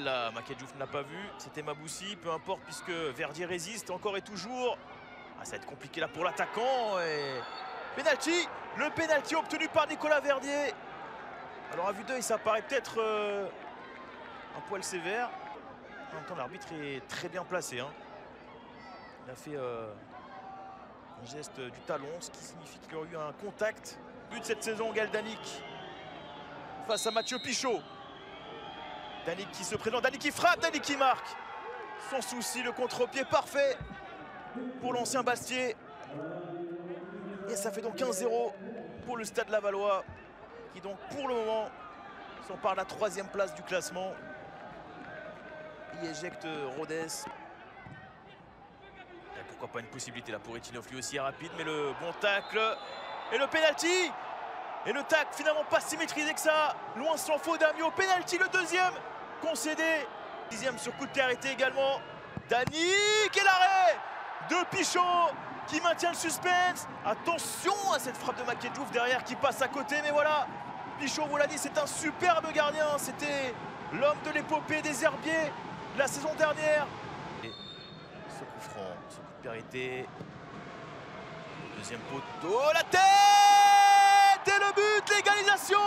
celle-là, Makadjouf ne l'a pas vue. C'était Maboussi, peu importe puisque Verdier résiste encore et toujours. Ah, ça va être compliqué là pour l'attaquant. Et penalty, le penalty obtenu par Nicolas Verdier. Alors à vue d'œil, ça paraît peut-être un poil sévère. En même temps, l'arbitre est très bien placé. Hein. Il a fait un geste du talon, ce qui signifie qu'il y aura eu un contact. But de cette saison, Galdanik face à Mathieu Pichot. Danik qui se présente, Danik qui frappe, Danik qui marque. Sans souci, le contre-pied parfait pour l'ancien Bastier. Et ça fait donc 1-0 pour le Stade Lavallois, qui donc pour le moment s'empare de la 3e place du classement. Il éjecte Rodez. Et pourquoi pas une possibilité là pour Etinov, lui aussi est rapide, mais le bon tacle et le penalty. Et le tacle finalement pas si maîtrisé que ça. Loin s'en faut d'Amiot, penalty le 2e concédé. 10e sur coup de pied arrêté également. Danik et l'arrêt de Pichot qui maintient le suspense. Attention à cette frappe de Makadjouf derrière qui passe à côté, mais voilà. Pichot, vous l'a dit, c'est un superbe gardien. C'était l'homme de l'épopée des herbiers de la saison dernière. Et ce coup franc, ce coup de pied arrêté. 2e poteau, la tête et le but, l'égalisation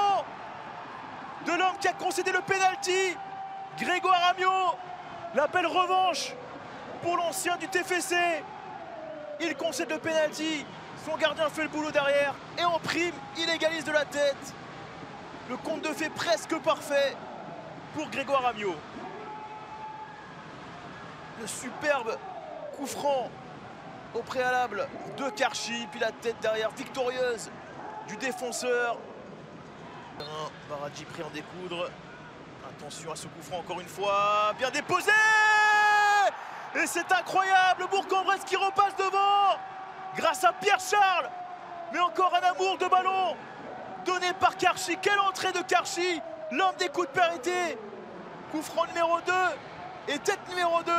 de l'homme qui a concédé le penalty. Grégoire Amiot, l'appel revanche pour l'ancien du TFC. Il concède le penalty, son gardien fait le boulot derrière et en prime, il égalise de la tête. Le conte de fait presque parfait pour Grégoire Amiot. Le superbe coup franc au préalable de Karchi, puis la tête derrière victorieuse du défenseur. Baradji pris en découdre. Attention à ce coup franc encore une fois, bien déposé. Et c'est incroyable, Bourg-en-Bresse qui repasse devant grâce à Pierre-Charles. Mais encore un amour de ballon donné par Karchi. Quelle entrée de Karchi, l'homme des coups de pied arrêtés. Coup franc numéro 2 et tête numéro 2.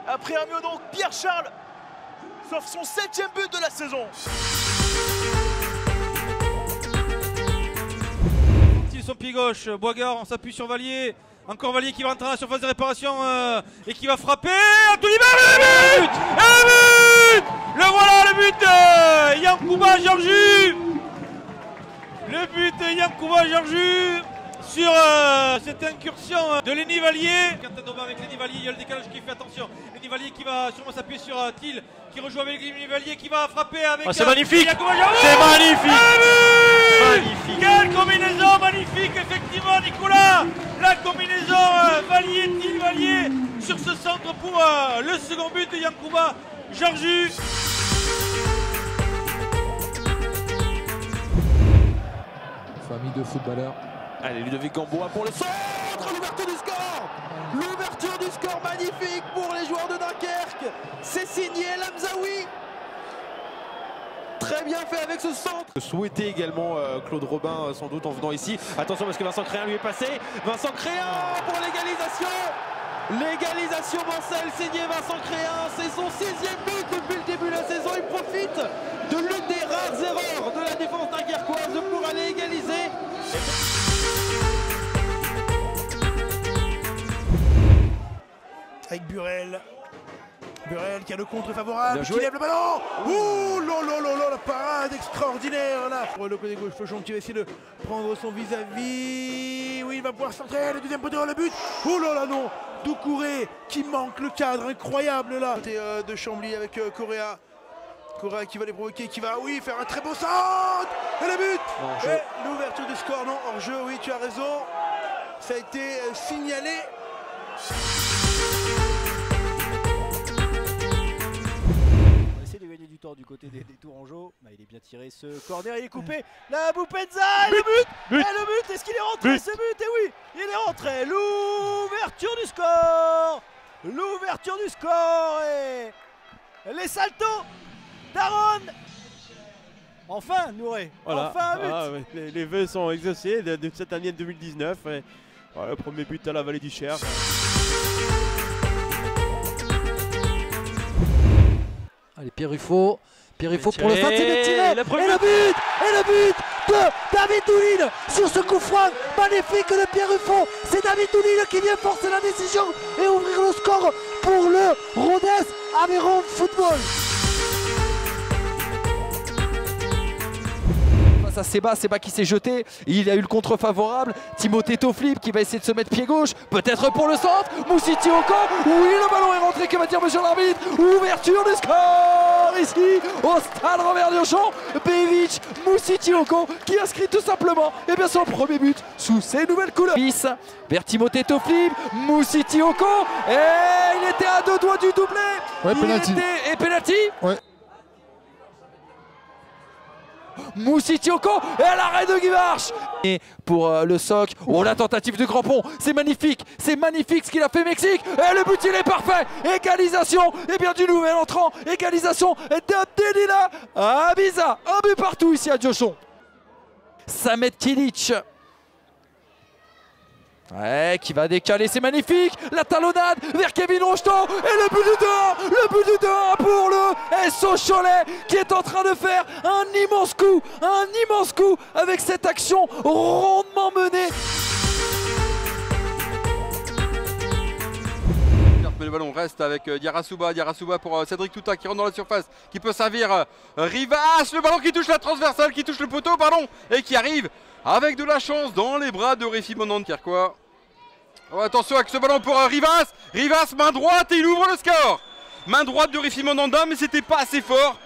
Après Amiot, donc Pierre-Charles sauf son 7e but de la saison. Son pied gauche, Boigard, on s'appuie sur Vallier. Encore Vallier qui va entrer dans la surface de réparation et qui va frapper. Anthony le but. Et le but. Le voilà, le but de Yankouba Georgiou. Le but de Yankouba Georgiou sur cette incursion de Lenny Vallier. Quentin avec Lenny Vallier, il y a le décalage qui fait attention. Lenny Vallier qui va sûrement s'appuyer sur Thiel, qui rejoue avec Lenny Vallier, qui va frapper avec. C'est magnifique. C'est magnifique. Magnifique. Quelle combinaison magnifique, effectivement, Nicolas. La combinaison Vallier-Thiel Vallier sur ce centre pour le second but de Yankouba Georgiou. Famille de footballeurs. Allez, Ludovic Gamboa pour le centre, l'ouverture du score. L'ouverture du score magnifique pour les joueurs de Dunkerque. C'est signé Lamzaoui. Très bien fait avec ce centre. Souhaité également Claude Robin sans doute en venant ici. Attention parce que Vincent Créin lui est passé. Vincent Créin pour l'égalisation. L'égalisation Vincel, signé Vincent Créin. C'est son 6e but depuis le début de la saison. Il profite de l'une des rares erreurs de la défense dunkerquoise pour aller égaliser. Avec Burel. Burel qui a le contre favorable, qui lève le ballon. Ouh là, la parade extraordinaire là. Pour le côté gauche, Fauchon qui va essayer de prendre son vis-à-vis. Oui, il va pouvoir centrer, le 2e poteau, le but. Ouh là non, Doucouré qui manque le cadre, incroyable là. Côté de Chambly avec Correa. Correa qui va les provoquer, qui va, oui, faire un très beau centre. Et le but. Et l'ouverture du score, non, hors jeu, oui, tu as raison. Ça a été signalé. De gagner du temps du côté des Tourangeaux. Bah, il est bien tiré ce corner, il est coupé. La Boupenza et le but. Et le but, est-ce qu'il est rentré ce but? Et oui, il est rentré. L'ouverture du score. L'ouverture du score et les saltos d'Aaron. Enfin, Nouré. Voilà. Enfin un but. Ah, ouais. Les vœux sont exaucés de cette année 2019. Et, voilà, le premier but à la Vallée du Cher. Allez, Pierre Ruffo pour le centre, c'est bien tiré. Et le but de David Doulin sur ce coup franc magnifique de Pierre Ruffon. C'est David Doulin qui vient forcer la décision et ouvrir le score pour le Rodez Aveyron Football. À Seba qui s'est jeté, il a eu le contre favorable, Timothée Toflip qui va essayer de se mettre pied gauche, peut-être pour le centre, Moussiti Oko, oui le ballon est rentré, que va dire monsieur l'arbitre, ouverture du score ici au stade Robert Diochon, Bevic, Moussiti Oko qui inscrit tout simplement son premier but sous ses nouvelles couleurs. Vers Timothée Toflip, Moussiti Oko, et il était à 2 doigts du doublé, et penalty. Ouais. Moussiti Oko et l'arrêt de Guy Marche. Et pour le soc, la tentative de Crampon, c'est magnifique ce qu'il a fait Mexique. Et le but il est parfait, égalisation du nouvel entrant, égalisation d'Abdelila Abiza, un but partout ici à Diochon. Samet Kilic. Ouais, qui va décaler, c'est magnifique, la talonnade vers Kevin Rocheteau et le but du 2-1 pour le SO Cholet qui est en train de faire un immense coup avec cette action rondement menée. Mais le ballon reste avec Diarra-Souba pour Cédric Touta qui rentre dans la surface, qui peut servir Rivas, le ballon qui touche la transversale, qui touche le poteau, pardon, et qui arrive avec de la chance dans les bras de Réfi Monandkerquois. Oh, attention avec ce ballon pour Rivas, main droite et il ouvre le score. Main droite de Réfi Monanda, mais c'était pas assez fort.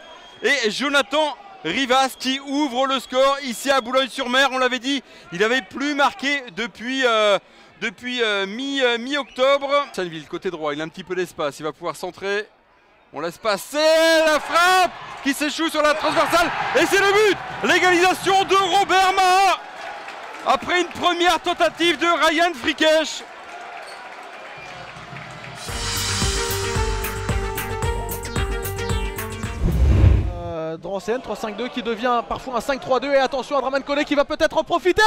Et Jonathan Rivas qui ouvre le score ici à Boulogne-sur-Mer, on l'avait dit, il n'avait plus marqué depuis mi-octobre. Chanville, côté droit, il a un petit peu d'espace, il va pouvoir centrer. On laisse passer la frappe qui s'échoue sur la transversale et c'est le but. L'égalisation de Robert Maha après une première tentative de Ryan Frikesh. Drancen, 3-5-2 qui devient parfois un 5-3-2 et attention à Draman Koné qui va peut-être en profiter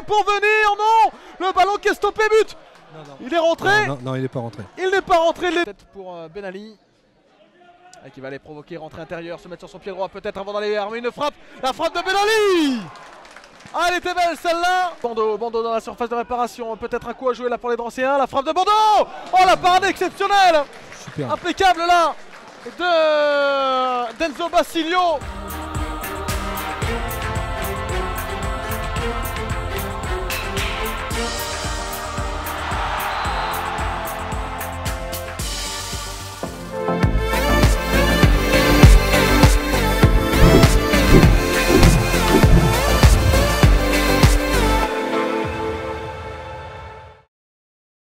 pour venir, non, le ballon qui est stoppé, but. Non. Il est rentré. Non, il n'est pas rentré. Il n'est pas rentré. Peut-être pour Ben Ali qui va aller provoquer, rentrer intérieur, se mettre sur son pied droit peut-être avant d'aller armer une frappe. La frappe de Ben Ali. Ah, elle était belle celle-là. Bandeau dans la surface de réparation, peut-être un coup à jouer là pour les Drancéens. La frappe de Bandeau. Oh, la parade exceptionnelle. Super. Impeccable là de d'Enzo Basilio.